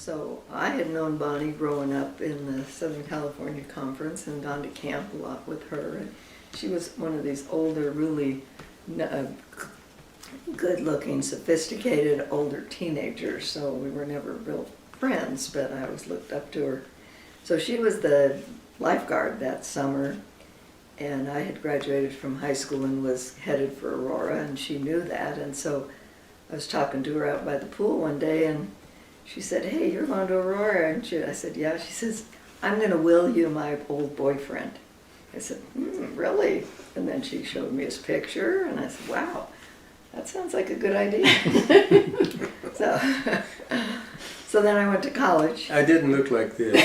so I had known Bonnie growing up in the Southern California Conference and gone to camp a lot with her. And she was one of these older, really good-looking, sophisticated, older teenagers. So we were never real friends, but I always looked up to her. So she was the lifeguard that summer, and I had graduated from high school and was headed for Aurora, and she knew that. And so I was talking to her out by the pool one day, and she said, "Hey, you're going to Aurora, aren't you?" I said, "Yeah." She says, "I'm going to will you my old boyfriend." I said, "Really?" And then she showed me his picture, and I said, "Wow, that sounds like a good idea." So then I went to college. I didn't look like this.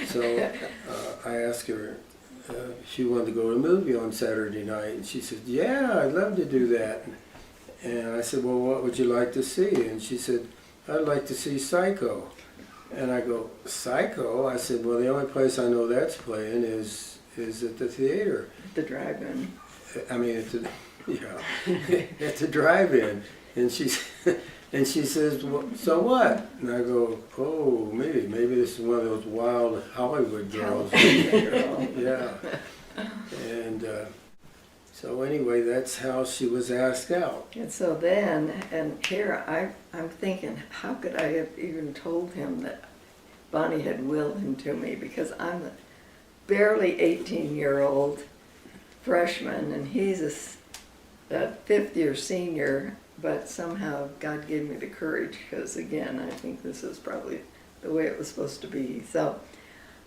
So I asked her if she wanted to go to a movie on Saturday night, and she said, "Yeah, I'd love to do that." And I said, "Well, what would you like to see?" And she said, "I'd like to see Psycho." And I go, "Psycho?" I said, "Well, the only place I know that's playing is at the theater." The drive-in. I mean, at the, yeah, at the drive-in. And she says, "Well, so what?" And I go, "Oh, maybe this is one of those wild Hollywood girls." Yeah. And so anyway, that's how she was asked out. And so then, and here I'm thinking, how could I have even told him that Bonnie had willed him to me? Because I'm a barely 18-year-old freshman, and he's a fifth-year senior, but somehow God gave me the courage, because again, I think this is probably the way it was supposed to be. So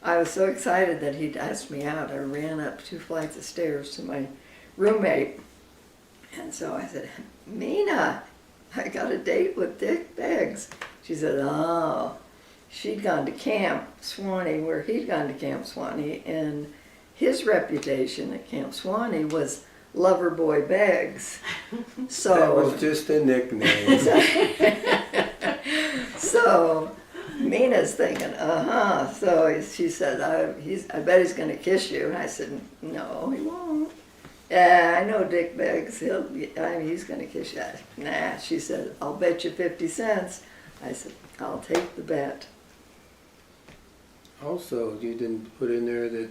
I was so excited that he'd asked me out. I ran up 2 flights of stairs to my roommate, and so I said, "Mina, I got a date with Dick Beggs." She said, "Oh." She'd gone to Camp Swanee, where he'd gone to Camp Swanee, and his reputation at Camp Swanee was Loverboy Beggs. So that was just a nickname. So Mina's thinking, So she said, I bet he's going to kiss you. And I said, "No, he won't." "Yeah, I know Dick Beggs. He's going to kiss you." "Nah." She said, "I'll bet you 50 cents. I said, "I'll take the bet." Also, you didn't put in there that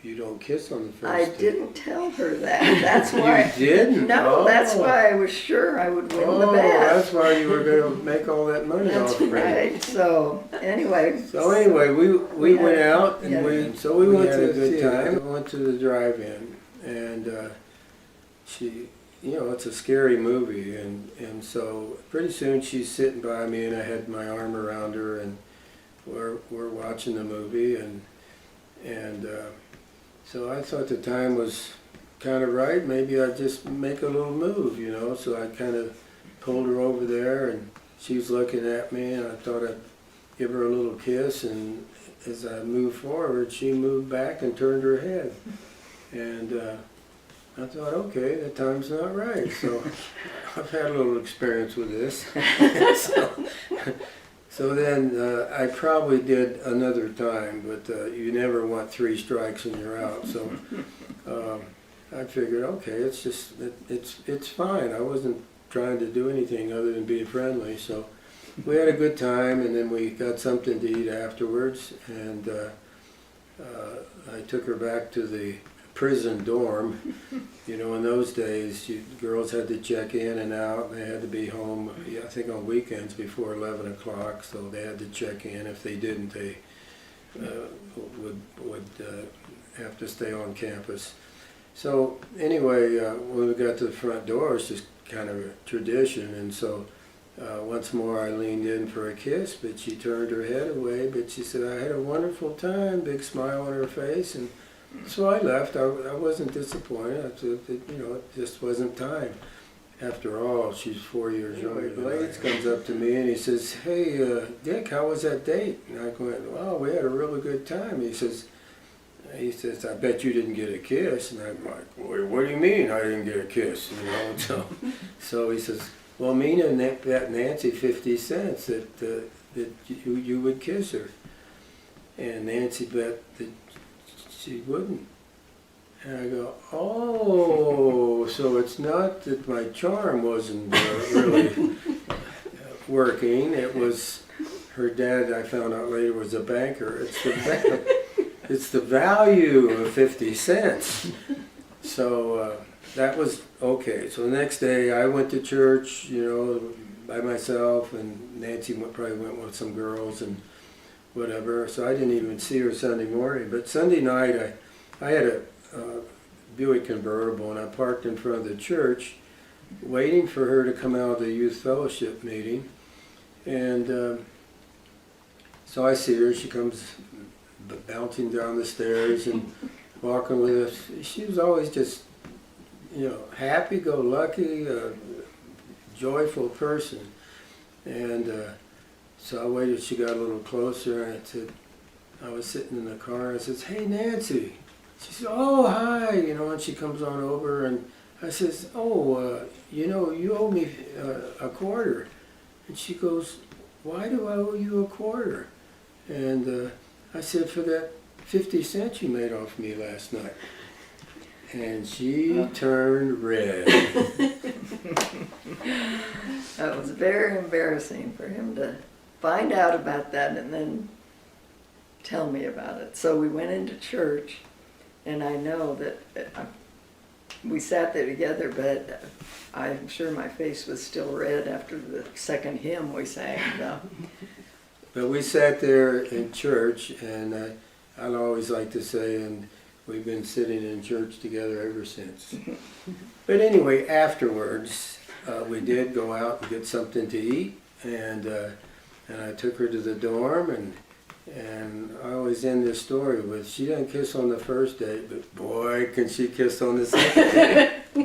you don't kiss on the first I date. didn't tell her that. That's why. You didn't? No, Oh. that's why I was sure I would win the Oh, bet. that's why you were going to make all that money That's off of it. right. So anyway. So anyway, we went out, and yeah. we had a good time. We went to the drive-in, and she, it's a scary movie, and so pretty soon she's sitting by me, and I had my arm around her, and we're watching the movie, and so I thought the time was kind of right. Maybe I'd just make a little move, So I kind of pulled her over there, and she was looking at me, and I thought I'd give her a little kiss, and as I moved forward, she moved back and turned her head. And I thought, okay, the time's not right. So I've had a little experience with this. So then I probably did another time, but you never want 3 strikes and you're out. So I figured, okay, it's fine. I wasn't trying to do anything other than be friendly. So we had a good time, and then we got something to eat afterwards, and I took her back to the prison dorm. In those days, girls had to check in and out, and they had to be home, I think on weekends before 11 o'clock, so they had to check in. If they didn't, they would have to stay on campus. So anyway, when we got to the front door, it's just kind of a tradition, and so once more I leaned in for a kiss, but she turned her head away, but she said, "I had a wonderful time," big smile on her face, and so I left. I wasn't disappointed. I thought that, it just wasn't time. After all, she's 4 years younger. Blades comes up to me and he says, "Hey, Dick, how was that date?" And I went, "Wow, we had a really good time." He says, "I bet you didn't get a kiss." And I'm like, "Well, what do you mean I didn't get a kiss?" So he says, "Well, Mina bet Nancy 50 cents that you would kiss her. And Nancy bet that she wouldn't." And I go, "Oh, so it's not that my charm wasn't really working. It was her dad, I found out later, was a banker. It's the value of 50 cents. So that was okay. So the next day I went to church, by myself, and Nancy probably went with some girls and whatever. So I didn't even see her Sunday morning. But Sunday night I had a Buick convertible, and I parked in front of the church waiting for her to come out of the youth fellowship meeting. And so I see her. She comes bouncing down the stairs and walking with us. She was always just, happy-go-lucky, joyful person. And so I waited. She got a little closer, and I was sitting in the car, and I says, "Hey, Nancy." She says, "Oh, hi," and she comes on over, and I says, "Oh, you owe me a quarter." And she goes, "Why do I owe you a quarter?" And I said, "For that 50 cents you made off me last night." And she turned red. That was very embarrassing for him to find out about that and then tell me about it. So we went into church, and I know that we sat there together, but I'm sure my face was still red after the second hymn we sang. So. But we sat there in church, and I'd always like to say, and we've been sitting in church together ever since. But anyway, afterwards, we did go out and get something to eat, and I took her to the dorm, and I always end this story with, she didn't kiss on the first date, but boy, can she kiss on the second date.